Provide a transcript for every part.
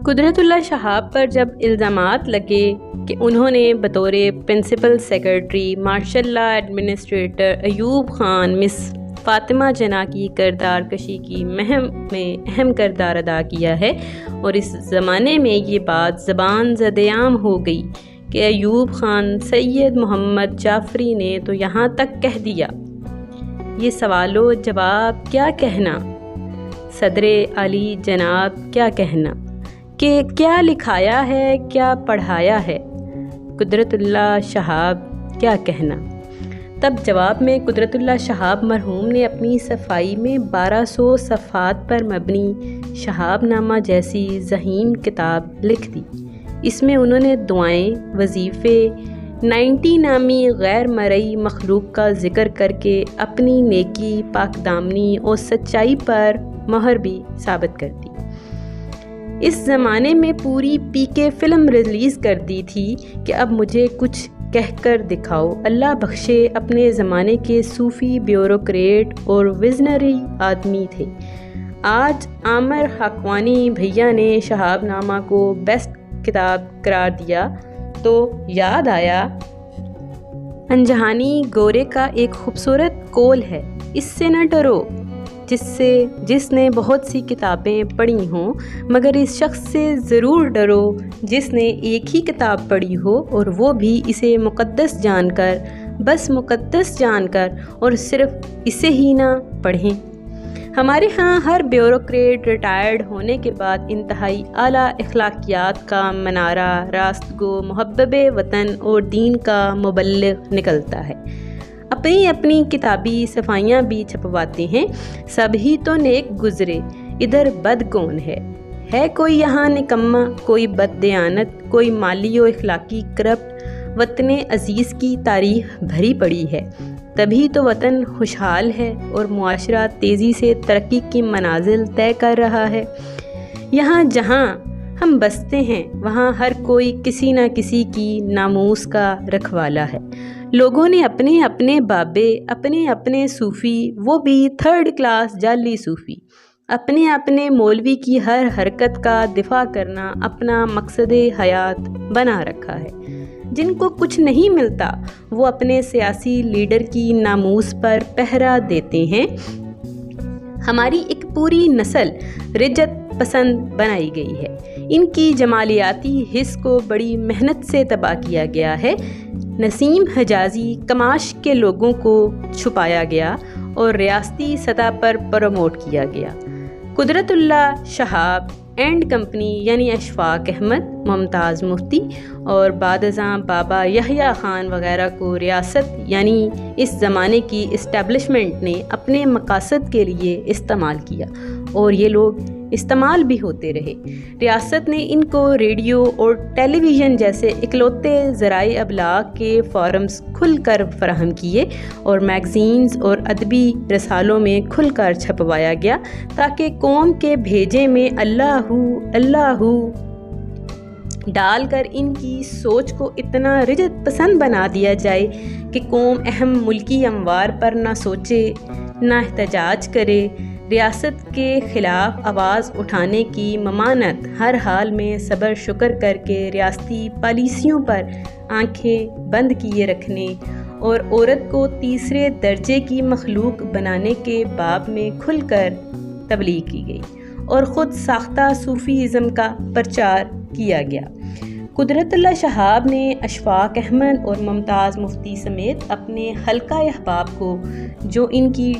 قدرت اللہ شہاب پر جب الزامات لگے کہ انہوں نے بطور principal secretary martial law administrator Ayub Khan Miss Fatima Jinnah کی کردار کشی کی مہم میں اہم کردار ادا کیا ہے، اور اس زمانے میں یہ بات زبان زد عام ہو گئی کہ ایوب خان سید محمد جعفری نے تو یہاں تک کہہ دیا۔ یہ سوال و جواب کیا کہنا، صدر علی جناب کیا کہنا، کہ کیا لکھایا ہے کیا پڑھایا ہے، قدرت اللہ شہاب کیا کہنا۔ تب جواب میں قدرت اللہ شہاب مرحوم نے اپنی صفائی میں 1200 صفحات پر مبنی شہاب نامہ جیسی ذہین کتاب لکھ دی۔ اس میں انہوں نے دعائیں، وظیفے، 90 نامی غیر مرئی مخلوق کا ذکر کر کے اپنی نیکی، پاک دامنی اور سچائی پر مہر بھی ثابت کر دی۔ اس زمانے میں پوری پی کے فلم ریلیز کر دی تھی کہ اب مجھے کچھ کہہ کر دکھاؤ۔ اللہ بخشے اپنے زمانے کے صوفی بیوروکریٹ اور ویژنری آدمی تھے۔ آج عامر حقانی بھیا نے شہاب نامہ کو بیسٹ کتاب قرار دیا تو یاد آیا انجہانی گورے کا ایک خوبصورت قول ہے، اس سے نہ ڈرو جس نے بہت سی کتابیں پڑھی ہوں، مگر اس شخص سے ضرور ڈرو جس نے ایک ہی کتاب پڑھی ہو اور وہ بھی اسے مقدس جان کر، بس مقدس جان کر، اور صرف اسے ہی نہ پڑھیں۔ ہمارے ہاں ہر بیوروکریٹ ریٹائرڈ ہونے کے بعد انتہائی اعلیٰ اخلاقیات کا منارہ، راست گو، محبب وطن اور دین کا مبلغ نکلتا ہے۔ اپنی کتابی صفائیاں بھی چھپواتے ہیں، سب ہی تو نیک گزرے، ادھر بد کون ہے کوئی یہاں نکما، کوئی بد دیانت، کوئی مالی و اخلاقی کرپٹ۔ وطن عزیز کی تاریخ بھری پڑی ہے، تبھی تو وطن خوشحال ہے اور معاشرہ تیزی سے ترقی کی منازل طے کر رہا ہے۔ یہاں جہاں ہم بستے ہیں وہاں ہر کوئی کسی نہ کسی کی ناموس کا رکھوالا ہے۔ لوگوں نے اپنے اپنے بابے، اپنے صوفی، وہ بھی 3rd کلاس جعلی صوفی، اپنے مولوی کی ہر حرکت کا دفاع کرنا اپنا مقصد حیات بنا رکھا ہے۔ جن کو کچھ نہیں ملتا وہ اپنے سیاسی لیڈر کی ناموس پر پہرا دیتے ہیں۔ ہماری ایک پوری نسل رجت پسند بنائی گئی ہے، ان کی جمالیاتی حس کو بڑی محنت سے تباہ کیا گیا ہے۔ نسیم حجازی کماش کے لوگوں کو چھپایا گیا اور ریاستی سطح پر پروموٹ کیا گیا۔ قدرت اللہ شہاب اینڈ کمپنی یعنی اشفاق احمد، ممتاز مفتی اور بعد ازاں بابا یحییٰ خان وغیرہ کو ریاست یعنی اس زمانے کی اسٹیبلشمنٹ نے اپنے مقاصد کے لیے استعمال کیا، اور یہ لوگ استعمال بھی ہوتے رہے۔ ریاست نے ان کو ریڈیو اور ٹیلی ویژن جیسے اکلوتے ذرائع ابلاغ کے فارمز کھل کر فراہم کیے، اور میگزینز اور ادبی رسالوں میں کھل کر چھپوایا گیا، تاکہ قوم کے بھیجے میں اللہ ڈال کر ان کی سوچ کو اتنا رجت پسند بنا دیا جائے کہ قوم اہم ملکی اموار پر نہ سوچے، نہ احتجاج کرے۔ ریاست کے خلاف آواز اٹھانے کی ممانعت، ہر حال میں صبر شکر کر کے ریاستی پالیسیوں پر آنکھیں بند کیے رکھنے، اور عورت کو تیسرے درجے کی مخلوق بنانے کے باب میں کھل کر تبلیغ کی گئی، اور خود ساختہ صوفیزم کا پرچار کیا گیا۔ قدرت اللہ شہاب نے اشفاق احمد اور ممتاز مفتی سمیت اپنے حلقہ احباب کو، جو ان کی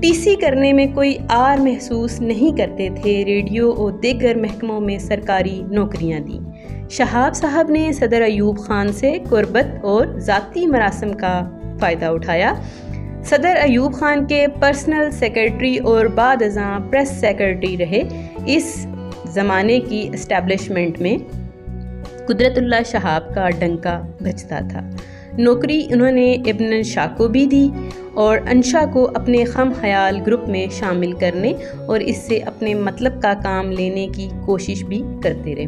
ٹی سی کرنے میں کوئی آر محسوس نہیں کرتے تھے، ریڈیو اور دیگر محکموں میں سرکاری نوکریاں دیں۔ شہاب صاحب نے صدر ایوب خان سے قربت اور ذاتی مراسم کا فائدہ اٹھایا۔ صدر ایوب خان کے پرسنل سیکرٹری اور بعد ازاں پریس سیکرٹری رہے۔ اس زمانے کی اسٹیبلشمنٹ میں قدرت اللہ شہاب کا ڈنکا بجتا تھا۔ نوکری انہوں نے ابن شاہ کو بھی دی اور انشا کو اپنے خم خیال گروپ میں شامل کرنے اور اس سے اپنے مطلب کا کام لینے کی کوشش بھی کرتے رہے،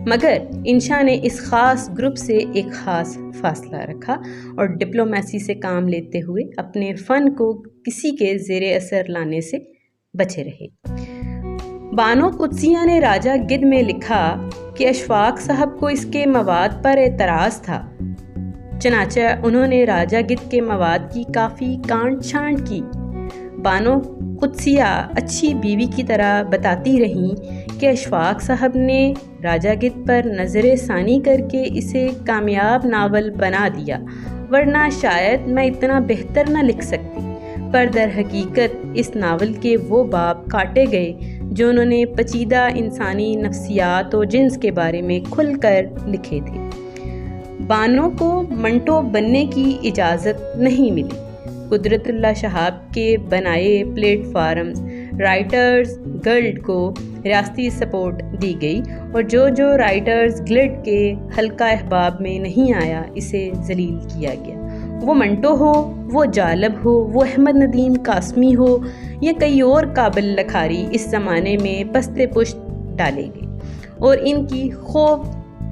مگر انشا نے اس خاص گروپ سے ایک خاص فاصلہ رکھا اور ڈپلومیسی سے کام لیتے ہوئے اپنے فن کو کسی کے زیر اثر لانے سے بچے رہے۔ بانو قدسیہ نے راجہ گدھ میں لکھا کہ اشفاق صاحب کو اس کے مواد پر اعتراض تھا، چنانچہ انہوں نے راجہ گدھ کے مواد کی کافی کانٹ چھانٹ کی۔ بانو قدسیہ اچھی بیوی کی طرح بتاتی رہیں کہ اشفاق صاحب نے راجہ گدھ پر نظر ثانی کر کے اسے کامیاب ناول بنا دیا، ورنہ شاید میں اتنا بہتر نہ لکھ سکتی، پر در حقیقت اس ناول کے وہ باب کاٹے گئے جو انہوں نے پیچیدہ انسانی نفسیات و جنس کے بارے میں کھل کر لکھے تھے۔ بانو کو منٹو بننے کی اجازت نہیں ملی۔ قدرت اللہ شہاب کے بنائے پلیٹ فارمز رائٹرز گلڈ کو ریاستی سپورٹ دی گئی، اور جو رائٹرز گلڈ کے حلقہ احباب میں نہیں آیا اسے ذلیل کیا گیا۔ وہ منٹو ہو، وہ جالب ہو، وہ احمد ندیم قاسمی ہو یا کئی اور قابل لکھاری اس زمانے میں پست پشت ڈالے گئے اور ان کی خوب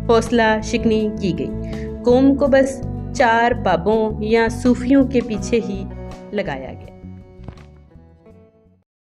حوصلہ شکنی کی گئی۔ قوم کو بس 4 بابوں یا صوفیوں کے پیچھے ہی لگایا گیا۔